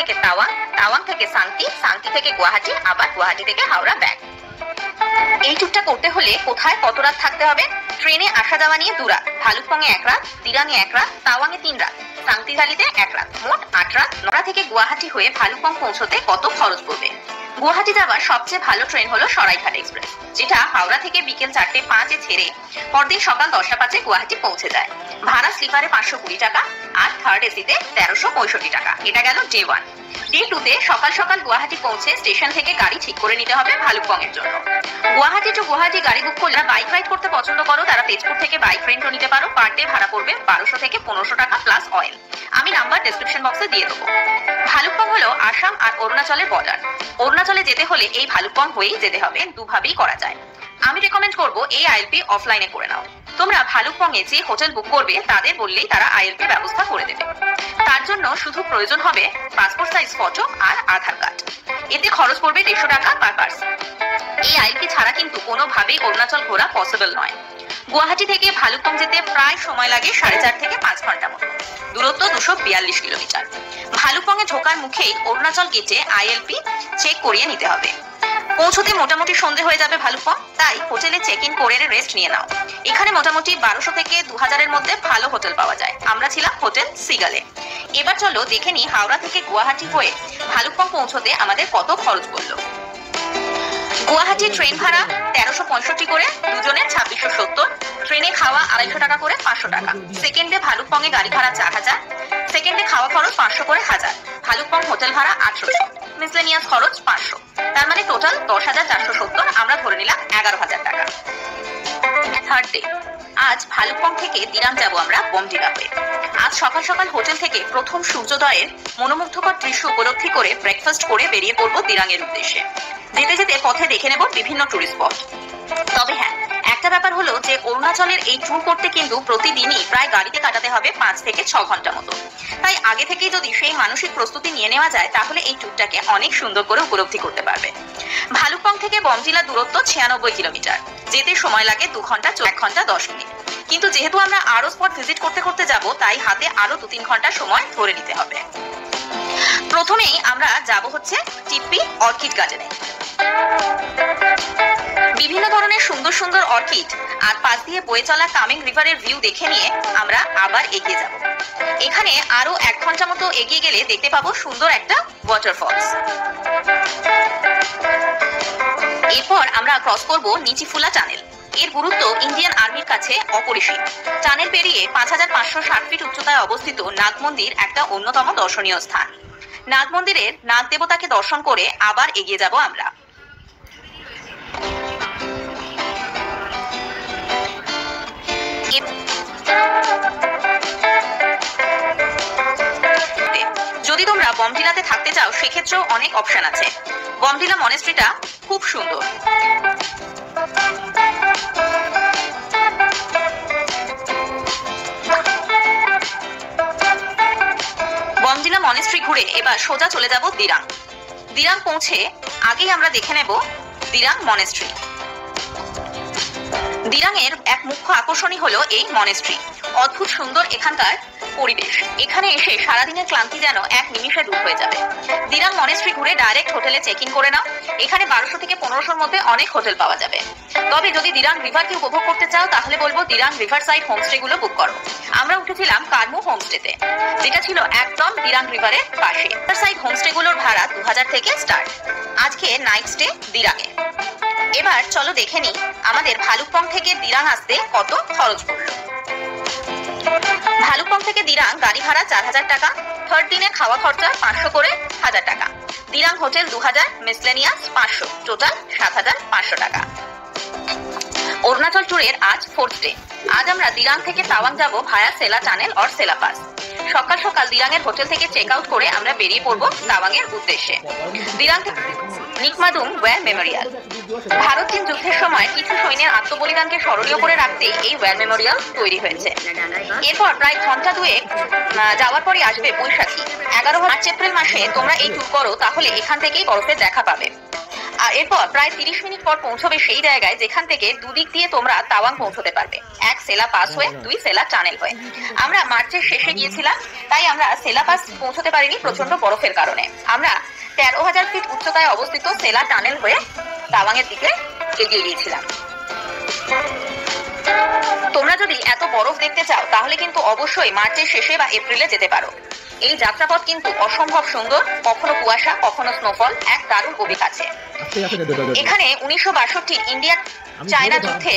থেকে তাওয়াং, তাওয়াং থেকে সাংতি, সাংতি থেকে গুয়াহাটি, আবার গুয়াহাটি থেকে হাওড়া ব্যাক। এই ট্যুরটা করতে হলে কোথায় কত রাত থাকতে হবে? ট্রেনে আসা যাওয়া নিয়ে 2 রাত, ভালুকপংয়ে 1 রাত, দিরাঙে 1 রাত, তাওয়াঙে 3 রাত, সাংতি ভ্যালিতে 1 রাত, মোট 8 রাত। নড়া থেকে গুয়াহাটি হয়ে ভালুকপং পৌঁছতে কত খরচ পড়বে? গুয়াহাটি যাওয়ার সবচেয়ে ভালো ট্রেন হলো সরাইঘাট এক্সপ্রেস, যেটা হাওড়া থেকে বিকেল 4:05 ছেড়ে পরদিন সকাল 10:05 গুয়াহাটি পৌঁছে যায়। ভাড়া স্লিপারে 520 টাকা আর থার্ড এসিতে 1365 টাকা। এটা গেল ডে 1। ডে 2-তে সকাল সকাল গুয়াহাটি পৌঁছে স্টেশন থেকে গাড়ি ঠিক করে নিতে হবে ভালুকপং এর জন্য। গুয়াহাটি টু গুয়াহাটি গাড়ি বুক করলে বাইক রাইড করতে পছন্দ করো তারা তেজপুর থেকে বাইক রেন্টও নিতে পারো। পার ডে ভাড়া পড়বে 1200 থেকে 1500 টাকা প্লাস অয়েল। আমি নাম্বার ডেসক্রিপশন বক্সে দিয়ে দেবো। ভালুকপং হলো আসাম আর অরুণাচলের বর্ডার। অরুণাচলে যেতে হলে এই ভালুকপং হয়েই যেতে হবে, দুভাবেই করা যায়। আমি রেকমেন্ড করবো এই আইএলপি অফলাইনে করে নাও। তোমরা ভালুকপংয়ে যে হোটেল বুক করবে তাদের বললেই তারা আইএলপি ব্যবস্থা করে দেবে। তার জন্য শুধু প্রয়োজন হবে পাসপোর্ট সাইজ ফটো আর আধার কার্ড। এতে খরচ পড়বে 150 টাকা পার পার্সন। এই আইএলপি ছাড়া কিন্তু কোনোভাবেই অরুণাচল ঘোরা পসিবল নয়। গুয়াহাটি থেকে ভালুকপং যেতে প্রায় সময় লাগে 4.5 থেকে 5 ঘন্টা মতো। দূরত্ব 242 কিলোমিটার। ভালুকপংয়ে ঢোকার মুখেই অরুণাচল গেটে আইএলপি চেক করিয়ে নিতে হবে। পৌঁছতে মোটামুটি সন্ধে হয়ে যাবে ভালুকপং, তাই হোটেলে চেক ইন করে রেস্ট নিয়ে নাও। এখানে মোটামুটি 1200 থেকে 2000-এর মধ্যে ভালো হোটেল পাওয়া যায়। আমরা ছিলাম হোটেল সিগালে। এবার চলো দেখে নি হাওড়া থেকে গুয়াহাটি হয়ে ভালুকপং পৌঁছতে আমাদের কত খরচ পড়লো। গুয়াহাটি ট্রেন ভাড়া 1365 করে, দুজনে 2670। ট্রেনে খাওয়া 250 টাকা করে 500 টাকা। সেকেন্ডে ভালুকপংয়ে গাড়ি ভাড়া 4000, সেকেন্ডে খাওয়া খরচ 500 করে 1000। ভালুকপং হোটেল ভাড়া 800, মিসলেনিয়াস খরচ 500। তার মানে টোটাল 10,470। আমরা ধরে নিলাম 11,000 টাকা। Third day. আজ ভালুকপং থেকে দিরাং যাব আমরা বমডিলা হয়ে। আজ সকাল সকাল হোটেল থেকে প্রথম সূর্যোদয়ের মনোমুগ্ধকর দৃশ্য উপলব্ধি করে ব্রেকফাস্ট করে বেরিয়ে পড়বো দিরাঙের উদ্দেশ্যে। যেতে যেতে পথে দেখে নেব বিভিন্ন টুরিস্ট স্পট। তবে হ্যাঁ, একটা ব্যাপার হলো যে অরুণাচলের এই ট্যুর করতে কিন্তু প্রতিদিনই প্রায় গাড়িতে কাটাতে হবে 5 থেকে 6 ঘন্টা মতো। তাই আগে থেকেই যদি সেই মানসিক প্রস্তুতি নিয়ে নেওয়া যায় তাহলে এই ট্যুরটাকে অনেক সুন্দর করে উপলব্ধি করতে পারবে। ভালুকপং থেকে বমডিলা দূরত্ব 96 কিলোমিটার। যেতে সময় লাগে 2 ঘন্টা 1 ঘন্টা 10 মিনিট। কিন্তু যেহেতু আমরা আরো স্পট ভিজিট করতে করতে যাব তাই হাতে আরো 2-3 ঘন্টা সময় ধরে নিতে হবে। প্রথমেই আমরা যাব হচ্ছে টিপ্পি অর্কিড গার্ডেনে। বিভিন্ন ধরনের সুন্দর সুন্দর অর্কিড আর পাশ দিয়ে বয়ে চলা কামিং রিভারের ভিউ দেখে নিয়ে আমরা আবার এগিয়ে যাব। এখানে আরো 1 ঘন্টা মতো এগিয়ে গেলে দেখতে পাবো সুন্দর একটা ওয়াটারফলস। এরপর আমরা ক্রস করব নিচিফুলা টানেল। এর গুরুত্ব ইন্ডিয়ান আর্মির কাছে অপরিসীম। টানেল পেরিয়ে 5560 ফিট উচ্চতায় অবস্থিত নাগ মন্দির একটা অন্যতম দর্শনীয় স্থান। নাগ মন্দিরের নাগ দেবতাকে দর্শন করে আবার এগিয়ে যাব আমরা। যদি তোমরা বমডিলাতে থাকতে চাও সেক্ষেত্রেও অনেক অপশন আছে। বমডিলা মনেস্ট্রিটা খুব সুন্দর। বমডিলা মনেস্ট্রি ঘুরে এবার সোজা চলে যাব দিরাং। দিরাং পৌঁছে আগেই আমরা দেখে নেব দিরাং মনেস্ট্রি। দিরাঙের এক মুখ্য আকর্ষণই হলো এই মনেস্ট্রি। অদ্ভুত সুন্দর এখানকার পরিবেশ। এখানে এসে সারাদিনের ক্লান্তি যেন এক নিমিষে দূর হয়ে যাবে। দিরাং মনেস্ট্রি ঘুরে ডাইরেক্ট হোটেলে চেক ইন করে নাও। এখানে 1200 থেকে 1500-র মধ্যে অনেক হোটেল পাওয়া যাবে। তবে যদি দিরাং রিভারকে উপভোগ করতে চাও তাহলে বলবো দিরাং রিভার সাইড হোমস্টে গুলো বুক করো। আমরা উঠেছিলাম কারমু হোমস্টেতে, যেটা ছিল একদম দিরাং রিভারের পাশে। রিভার সাইড হোমস্টে গুলোর ভাড়া 2000 থেকে স্টার্ট। আজকে নাইট স্টে দিরাঙে। এবার চলো দেখে নিই আমাদের ভালুকপং থেকে দিরাং আসতে কত খরচ পড়লো। ভালুকপং থেকে দিরাং গাড়ি ভাড়া 4000 টাকা। থার্ড দিনে খাওয়া খরচা 500 করে 1000 টাকা। দিরাং হোটেল 2000, মিসলেনিয়াস 500, টোটাল 7500 টাকা। অরুণাচল ট্যুরের আজ 4th ডে। আজ আমরা দিরাং থেকে তাওয়াং যাব ভায়া সেলা টানেল অর সেলা পাস। সকাল সকাল দিরাঙের হোটেল থেকে চেক আউট করে আমরা বেরিয়ে পড়বো তাওয়াংয়ের উদ্দেশ্যে। দিরাং থেকে নিকমাদুং ওয়ার মেমোরিয়াল। ভারত চীন যুদ্ধের সময় কিছু সৈন্যের আত্মবলিদানকে স্মরণীয় করে রাখতে এই ওয়ার মেমোরিয়াল তৈরি হয়েছে। এরপর প্রায় ঘন্টা 2 যাওয়ার পরে আসবে বৈশাখী। 11 মার্চ এপ্রিল মাসে তোমরা এই ট্যুর করো তাহলে এখান থেকেই বরফের দেখা পাবে। আর এরপর প্রায় 30 মিনিট পর পৌঁছবে সেই জায়গায় যেখান থেকে দুদিক দিয়ে তোমরা তাওয়াং পৌঁছতে পারবে, এক সেলা পাস হয়ে, দুই সেলা টানেল হয়ে। আমরা মার্চের শেষে গিয়েছিলাম, তাই আমরা সেলা পাস পৌঁছতে পারিনি প্রচন্ড বরফের কারণে। আমরা 13,000 ফিট উচ্চতায় অবস্থিত সেলা টানেল হয়ে তাওয়াং এর দিকে এগিয়ে গিয়েছিলাম। তোমরা যদি এত বরফ দেখতে চাও তাহলে কিন্তু অবশ্যই মার্চের শেষে বা এপ্রিলে যেতে পারো। এই যাত্রাপথ কিন্তু অসম্ভব সুন্দর, কখনো কুয়াশা কখনো স্নোফল, এক দারুণ অভিজ্ঞতা আছে। এখানে 1962 ইন্ডিয়া চায়না যুদ্ধে